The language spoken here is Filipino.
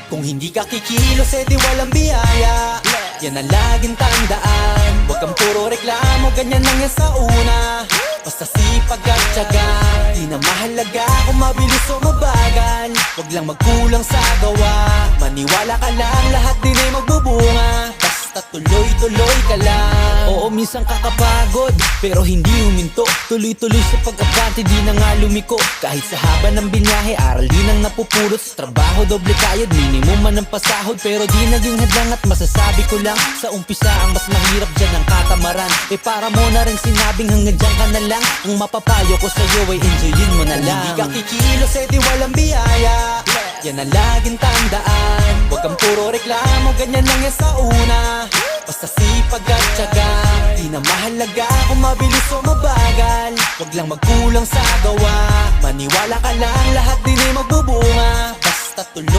Kung hindi ka kikilos, edi walang biyaya. Yan ang laging tandaan. Huwag kang puro reklamo, ganyan lang yan sa una. Basta sipag at tiyaga, di na mahalaga kung mabilis o mabagal. Huwag lang magkulang sa gawa, maniwala ka lang, lahat din ay magbubunga. Basta tuloy-tuloy ka lang. Oo, minsan kakapagod, pero hindi huminto. Tuloy-tuloy sa pag-abante, di na nga lumiko. Kahit sa haba ng binyahe, aral din ang napupulot. Sa trabaho, doble kayod, minimum man ang pasahod. Pero di naging hadlang at masasabi ko lang, sa umpisa ang mas mahirap dyan ang katamaran. Eh para mo na rin sinabing hanggang dyan ka na lang. Ang mapapayo ko sa'yo ay enjoyin mo na lang. Hindi ka kikilos, edi walang biyaya. Yan ang laging tandaan. Huwag kang puro reklamo, ganyan lang yan sa una. Basta sipag at tiyaga, di na mahalaga kung mabilis o mabagal. Huwag lang magkulang sa gawa, maniwala ka lang, lahat din ay magbubunga. Basta tuloy